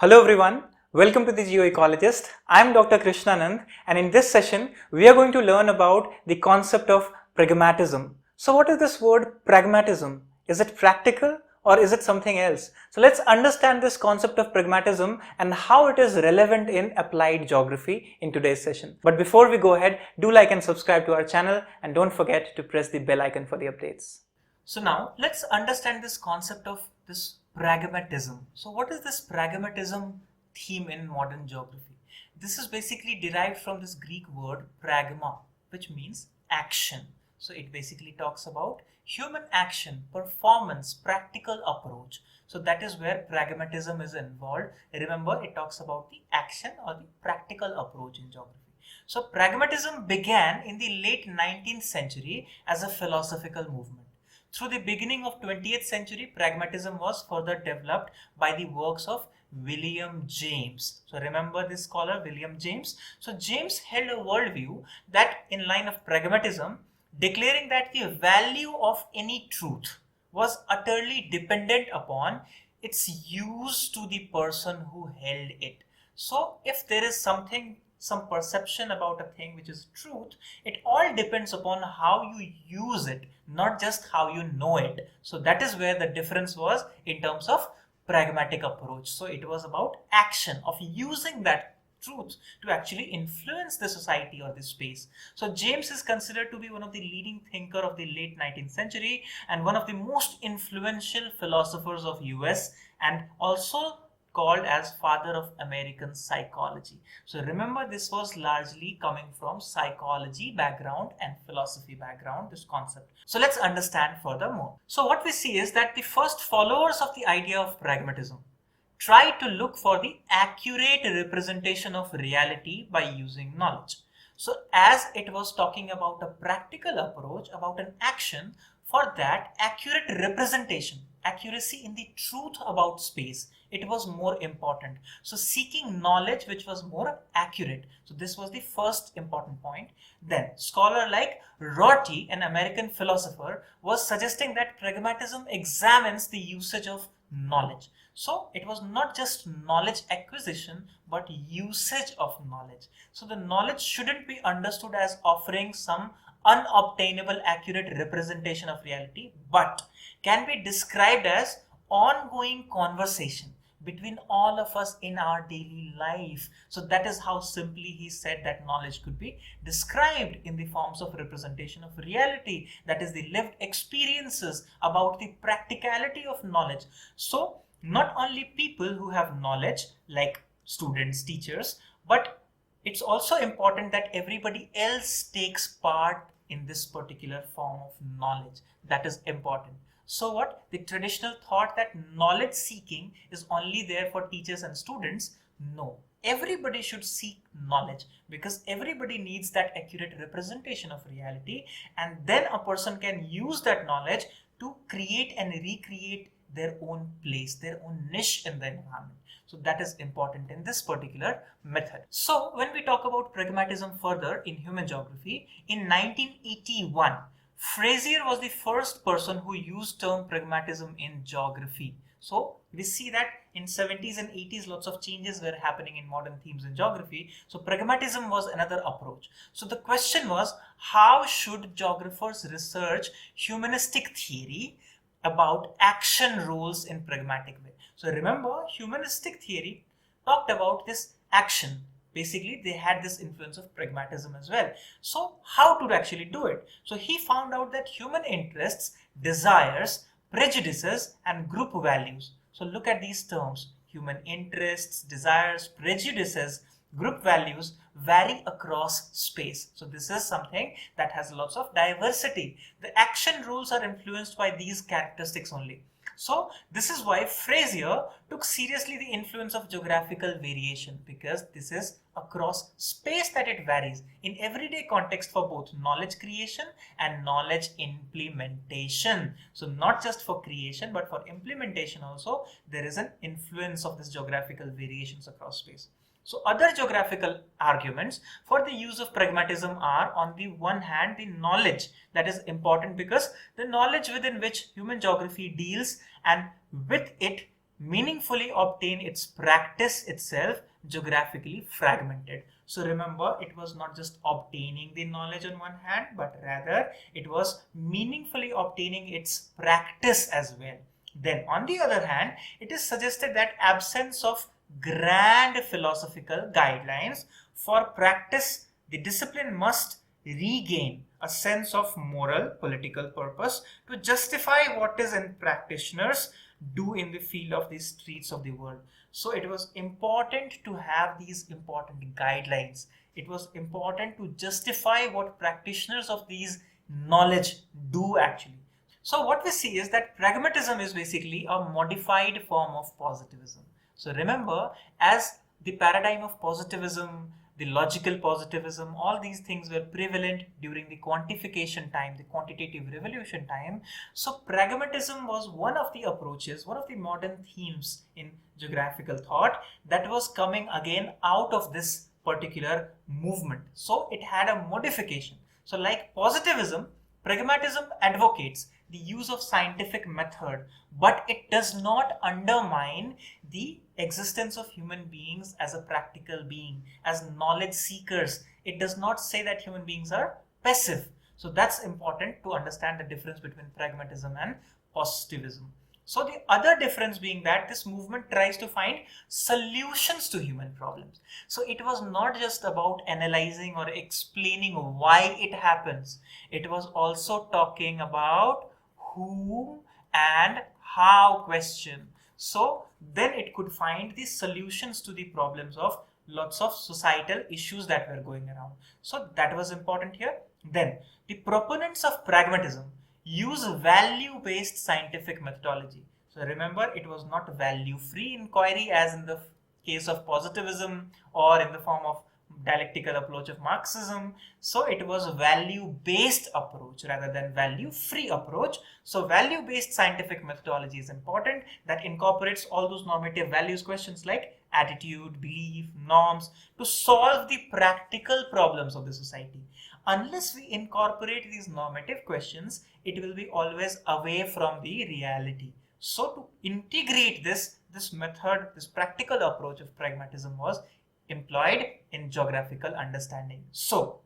Hello everyone, welcome to the GeoEcolologist. I am Dr. Krishnanand, and in this session we are going to learn about the concept of pragmatism. So what is this word pragmatism? Is it practical or is it something else? So let's understand this concept of pragmatism and how it is relevant in applied geography in today's session. But before we go ahead, do like and subscribe to our channel and don't forget to press the bell icon for the updates. So now let's understand this concept of this pragmatism. So what is this pragmatism theme in modern geography? This is basically derived from this Greek word pragma, which means action. So it basically talks about human action, performance, practical approach. So that is where pragmatism is involved. Remember, it talks about the action or the practical approach in geography. So pragmatism began in the late 19th century as a philosophical movement. Through the beginning of 20th century, pragmatism was further developed by the works of William James. So remember this scholar, William James. So James held a worldview that in line of pragmatism, declaring that the value of any truth was utterly dependent upon its use to the person who held it. So if there is some perception about a thing which is truth, it all depends upon how you use it, not just how you know it. So that is where the difference was in terms of pragmatic approach. So it was about action of using that truth to actually influence the society or the space. So James is considered to be one of the leading thinker of the late 19th century and one of the most influential philosophers of US, and also called as father of American psychology. So remember, this was largely coming from psychology background and philosophy background, this concept. So let's understand furthermore. So what we see is that the first followers of the idea of pragmatism try to look for the accurate representation of reality by using knowledge. So as it was talking about a practical approach, about an action, for that accurate representation, accuracy in the truth about space, it was more important. So seeking knowledge which was more accurate. So this was the first important point. Then scholar like Rorty, an American philosopher, was suggesting that pragmatism examines the usage of knowledge. So it was not just knowledge acquisition, but usage of knowledge. So the knowledge shouldn't be understood as offering some unobtainable accurate representation of reality, but can be described as ongoing conversation between all of us in our daily life. So that is how simply he said that knowledge could be described in the forms of representation of reality, that is the lived experiences about the practicality of knowledge. So not only people who have knowledge like students, teachers, but it's also important that everybody else takes part in this particular form of knowledge. That is important. So what? The traditional thought that knowledge seeking is only there for teachers and students. No, everybody should seek knowledge because everybody needs that accurate representation of reality, and then a person can use that knowledge to create and recreate their own place, their own niche in the environment. So that is important in this particular method. So when we talk about pragmatism further in human geography, in 1981, Frazier was the first person who used term pragmatism in geography. So we see that in 70s and 80s, lots of changes were happening in modern themes in geography. So pragmatism was another approach. So the question was, how should geographers research humanistic theory about action rules in pragmatic way? So remember, humanistic theory talked about this action. Basically, they had this influence of pragmatism as well. So how to actually do it? So he found out that human interests, desires, prejudices, and group values. So look at these terms: human interests, desires, prejudices, group values vary across space. So this is something that has lots of diversity. The action rules are influenced by these characteristics only. So this is why Frazier took seriously the influence of geographical variation, because this is across space that it varies in everyday context for both knowledge creation and knowledge implementation. So not just for creation, but for implementation also, there is an influence of this geographical variations across space. So other geographical arguments for the use of pragmatism are, on the one hand, the knowledge that is important because the knowledge within which human geography deals, and with it meaningfully obtain its practice itself geographically fragmented. So remember, it was not just obtaining the knowledge on one hand, but rather it was meaningfully obtaining its practice as well. Then on the other hand, it is suggested that absence of grand philosophical guidelines for practice, the discipline must regain a sense of moral political purpose to justify what is in practitioners do in the field of the streets of the world. So it was important to have these important guidelines. It was important to justify what practitioners of these knowledge do actually. So what we see is that pragmatism is basically a modified form of positivism. So remember, as the paradigm of positivism, the logical positivism, all these things were prevalent during the quantification time, the quantitative revolution time. So pragmatism was one of the approaches, one of the modern themes in geographical thought that was coming again out of this particular movement. So it had a modification. So like positivism, pragmatism advocates the use of scientific method, but it does not undermine the existence of human beings as a practical being, as knowledge seekers. It does not say that human beings are passive. So that's important to understand the difference between pragmatism and positivism. So the other difference being that this movement tries to find solutions to human problems. So it was not just about analyzing or explaining why it happens. It was also talking about whom and how question. So then it could find the solutions to the problems of lots of societal issues that were going around. So that was important here. Then the proponents of pragmatism use value-based scientific methodology. So remember, it was not value-free inquiry as in the case of positivism or in the form of dialectical approach of Marxism. So it was a value-based approach rather than value-free approach. So value-based scientific methodology is important, that incorporates all those normative values questions like attitude, belief, norms to solve the practical problems of the society. Unless we incorporate these normative questions, it will be always away from the reality. So to integrate this method, this practical approach of pragmatism was employed in geographical understanding. So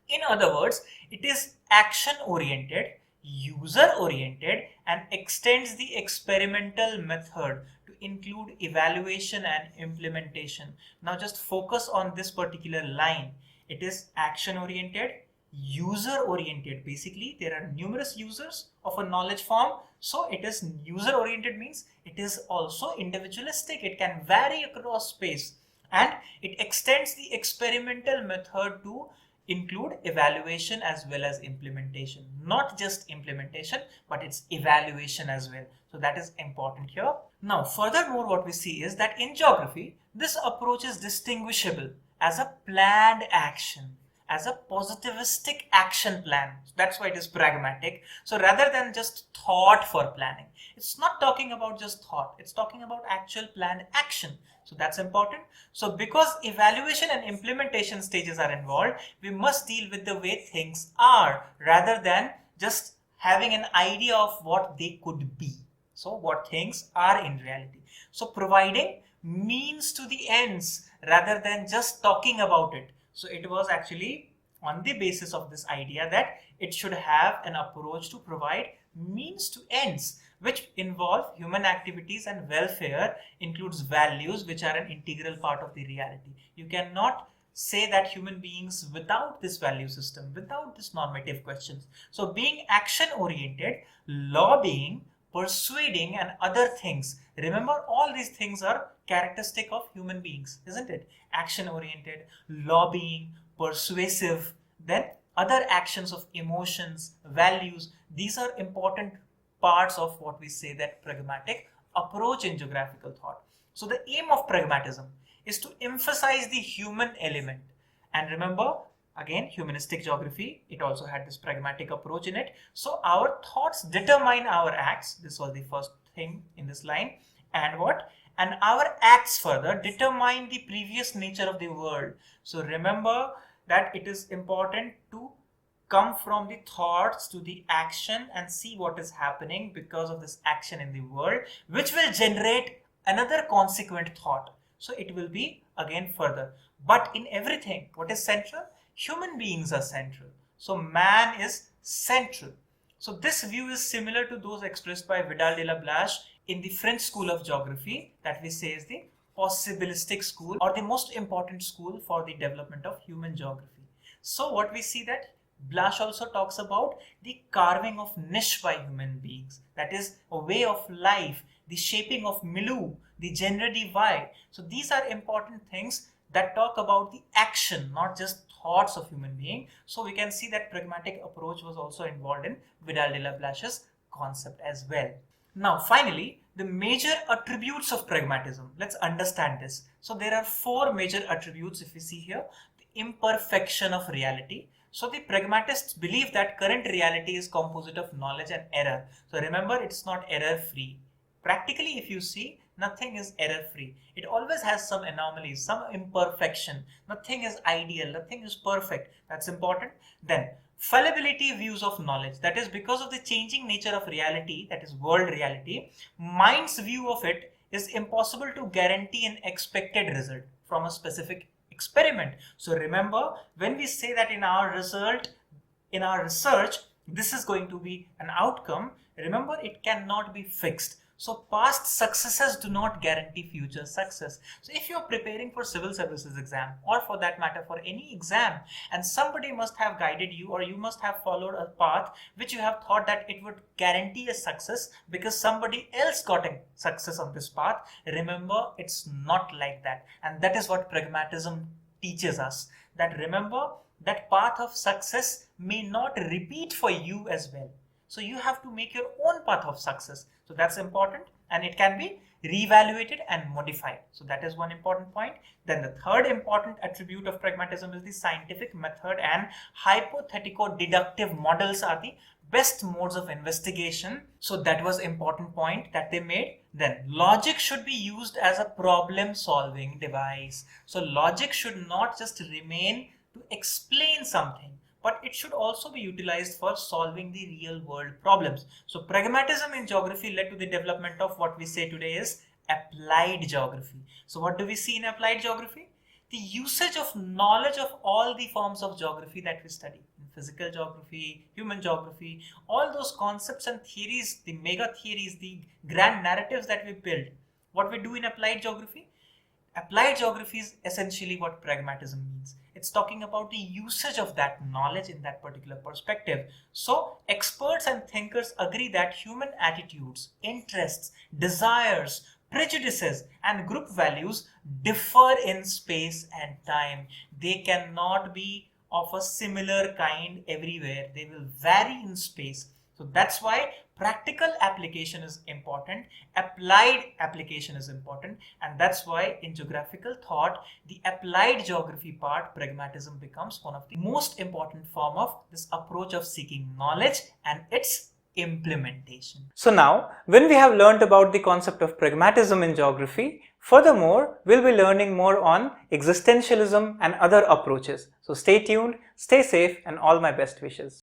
in other words, it is action oriented, user oriented, and extends the experimental method to include evaluation and implementation. Now just focus on this particular line. It is action oriented, user oriented. Basically there are numerous users of a knowledge form. So it is user oriented means it is also individualistic. It can vary across space. And it extends the experimental method to include evaluation as well as implementation. Not just implementation, but it's evaluation as well. So that is important here. Now, furthermore, what we see is that in geography, this approach is distinguishable as a planned action, as a positivistic action plan. That's why it is pragmatic. So rather than just thought for planning, it's not talking about just thought, it's talking about actual planned action. So that's important. So because evaluation and implementation stages are involved, we must deal with the way things are rather than just having an idea of what they could be. So what things are in reality. So providing means to the ends rather than just talking about it. So it was actually on the basis of this idea that it should have an approach to provide means to ends, which involve human activities and welfare, includes values which are an integral part of the reality. You cannot say that human beings without this value system, without this normative questions. So being action oriented, lobbying, persuading and other things. Remember, all these things are characteristic of human beings, isn't it? Action oriented, lobbying, persuasive, then other actions of emotions, values. These are important parts of what we say that pragmatic approach in geographical thought. So the aim of pragmatism is to emphasize the human element. And remember, again, humanistic geography, it also had this pragmatic approach in it. So our thoughts determine our acts. This was the first thing in this line. And what? And our acts further determine the previous nature of the world. So remember that it is important to come from the thoughts to the action and see what is happening because of this action in the world, which will generate another consequent thought. So it will be again further. But in everything, what is central? Human beings are central. So man is central. So this view is similar to those expressed by Vidal de la Blache in the French school of geography, that we say is the possibilistic school, or the most important school for the development of human geography. So what we see that Blache also talks about the carving of niche by human beings, that is a way of life, the shaping of milieu, the genre divide. So these are important things that talk about the action, not just thoughts of human being. So we can see that pragmatic approach was also involved in Vidal de la Blache's concept as well. Now finally, the major attributes of pragmatism. Let's understand this. So there are four major attributes if we see here. The imperfection of reality. So the pragmatists believe that current reality is composite of knowledge and error. So remember, it's not error free. Practically, if you see, nothing is error free. It always has some anomalies, some imperfection. Nothing is ideal, nothing is perfect. That's important. Then fallibility views of knowledge. That is because of the changing nature of reality, that is world reality, mind's view of it is impossible to guarantee an expected result from a specific experiment. So remember, when we say that in our research, this is going to be an outcome, remember it cannot be fixed. So past successes do not guarantee future success. So if you're preparing for civil services exam, or for that matter for any exam, and somebody must have guided you, or you must have followed a path which you have thought that it would guarantee a success because somebody else got a success on this path, remember it's not like that. And that is what pragmatism teaches us, that remember that path of success may not repeat for you as well. So you have to make your own path of success. So that's important, and it can be reevaluated and modified. So that is one important point. Then the third important attribute of pragmatism is the scientific method, and hypothetico-deductive models are the best modes of investigation. So that was important point that they made. Then logic should be used as a problem solving device. So logic should not just remain to explain something, but it should also be utilized for solving the real world problems. So pragmatism in geography led to the development of what we say today is applied geography. So what do we see in applied geography? The usage of knowledge of all the forms of geography that we study. In physical geography, human geography, all those concepts and theories, the mega theories, the grand narratives that we build. What we do in applied geography? Applied geography is essentially what pragmatism means. It's talking about the usage of that knowledge in that particular perspective. So experts and thinkers agree that human attitudes, interests, desires, prejudices and group values differ in space and time. They cannot be of a similar kind everywhere. They will vary in space. So that's why practical application is important, applied application is important, and that's why in geographical thought, the applied geography part, pragmatism becomes one of the most important form of this approach of seeking knowledge and its implementation. So now, when we have learned about the concept of pragmatism in geography, furthermore, we'll be learning more on existentialism and other approaches. So stay tuned, stay safe, and all my best wishes.